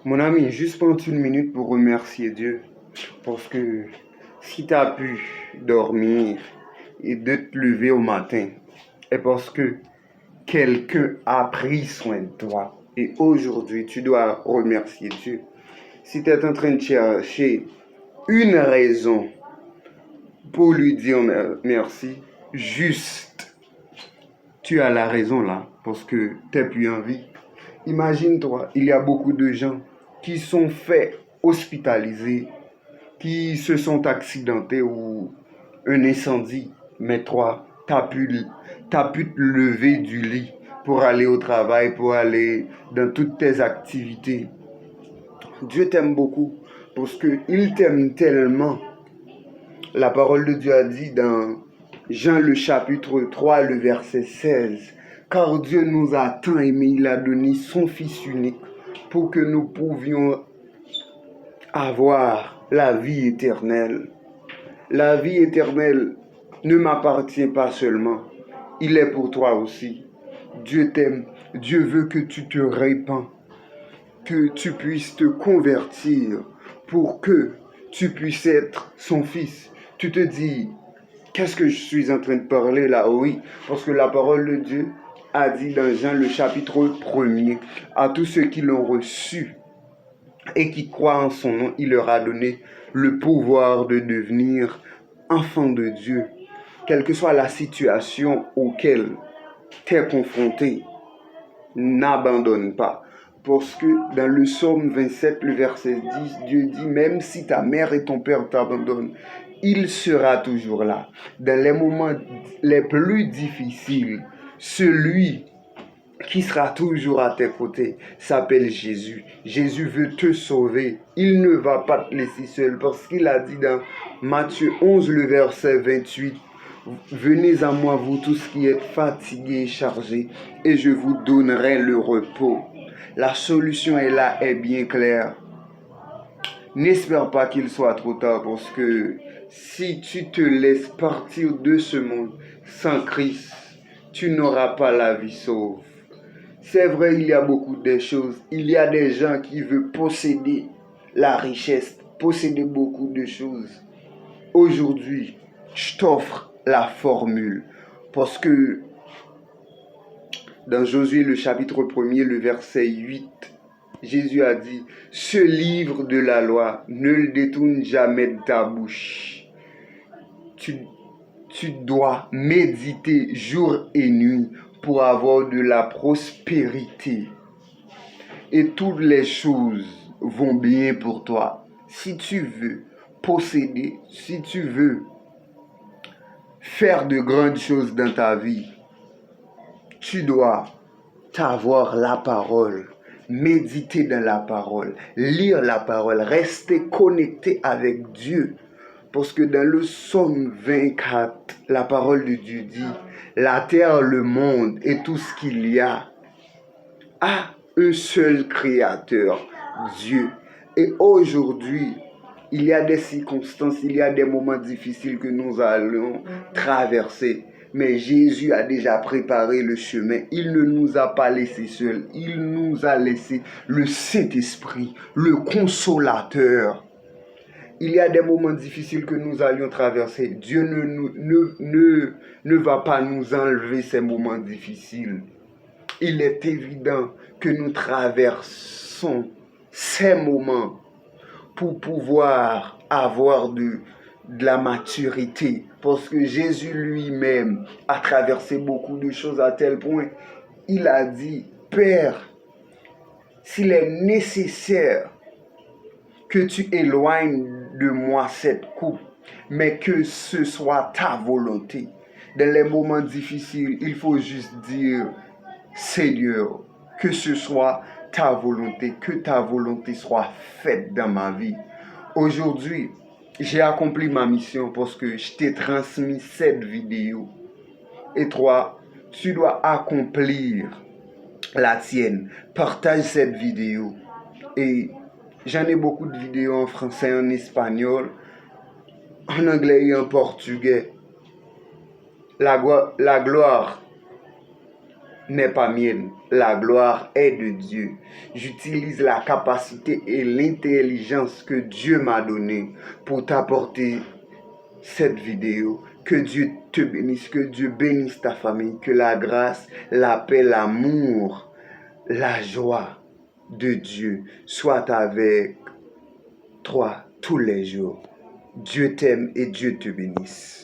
Mon ami, juste prendre une minute pour remercier Dieu. Parce que si tu as pu dormir et de te lever au matin, est parce que quelqu'un a pris soin de toi. Et aujourd'hui, tu dois remercier Dieu. Si tu es en train de chercher une raison pour lui dire merci, juste, tu as la raison là, parce que tu n'es plus en vie. Imagine-toi, il y a beaucoup de gens qui sont faits hospitalisés, qui se sont accidentés ou un incendie. Mais toi, t'as pu te lever du lit pour aller au travail, pour aller dans toutes tes activités. Dieu t'aime beaucoup parce qu'il t'aime tellement. La parole de Dieu a dit dans Jean le chapitre 3, le verset 16, car Dieu nous a tant aimés, il a donné son Fils unique pour que nous pouvions avoir la vie éternelle. La vie éternelle ne m'appartient pas seulement, il est pour toi aussi. Dieu t'aime, Dieu veut que tu te répands, que tu puisses te convertir pour que tu puisses être son fils. Tu te dis, qu'est-ce que je suis en train de parler là? Oui, parce que la parole de Dieu a dit dans Jean le chapitre 1er, à tous ceux qui l'ont reçu et qui croient en son nom, il leur a donné le pouvoir de devenir enfants de Dieu. Quelle que soit la situation auquel tu es confronté, n'abandonne pas. Parce que dans le psaume 27, le verset 10, Dieu dit, même si ta mère et ton père t'abandonnent, il sera toujours là. Dans les moments les plus difficiles, celui qui sera toujours à tes côtés s'appelle Jésus. Jésus veut te sauver. Il ne va pas te laisser seul parce qu'il a dit dans Matthieu 11, le verset 28, venez à moi, vous tous qui êtes fatigués et chargés, et je vous donnerai le repos. La solution est là, est bien claire. N'espère pas qu'il soit trop tard parce que si tu te laisses partir de ce monde sans Christ, tu n'auras pas la vie sauve. C'est vrai, il y a beaucoup de choses. Il y a des gens qui veulent posséder la richesse, posséder beaucoup de choses. Aujourd'hui, je t'offre la formule. Parce que dans Josué, le chapitre 1er, le verset 8, Jésus a dit, ce livre de la loi, ne le détourne jamais de ta bouche. Tu dois méditer jour et nuit pour avoir de la prospérité. Et toutes les choses vont bien pour toi. Si tu veux posséder, si tu veux faire de grandes choses dans ta vie, tu dois avoir la parole, méditer dans la parole, lire la parole, rester connecté avec Dieu. Parce que dans le psaume 24, la parole de Dieu dit, la terre, le monde et tout ce qu'il y a un seul créateur, Dieu. Et aujourd'hui, il y a des circonstances, il y a des moments difficiles que nous allons traverser. Mais Jésus a déjà préparé le chemin. Il ne nous a pas laissés seuls. Il nous a laissé le Saint-Esprit, le Consolateur. Il y a des moments difficiles que nous allions traverser. Dieu ne va pas nous enlever ces moments difficiles. Il est évident que nous traversons ces moments pour pouvoir avoir de la maturité. Parce que Jésus lui-même a traversé beaucoup de choses à tel point. Il a dit, Père, s'il est nécessaire que tu éloignes de moi cette coupe, mais que ce soit ta volonté. Dans les moments difficiles, il faut juste dire, Seigneur, que ce soit ta volonté, que ta volonté soit faite dans ma vie. Aujourd'hui, j'ai accompli ma mission parce que je t'ai transmis cette vidéo. Et toi, tu dois accomplir la tienne. Partage cette vidéo. Et j'en ai beaucoup de vidéos en français, en espagnol, en anglais et en portugais. La gloire n'est pas mienne, la gloire est de Dieu. J'utilise la capacité et l'intelligence que Dieu m'a donnée pour t'apporter cette vidéo. Que Dieu te bénisse, que Dieu bénisse ta famille, que la grâce, la paix, l'amour, la joie de Dieu soit avec toi tous les jours. Dieu t'aime et Dieu te bénisse.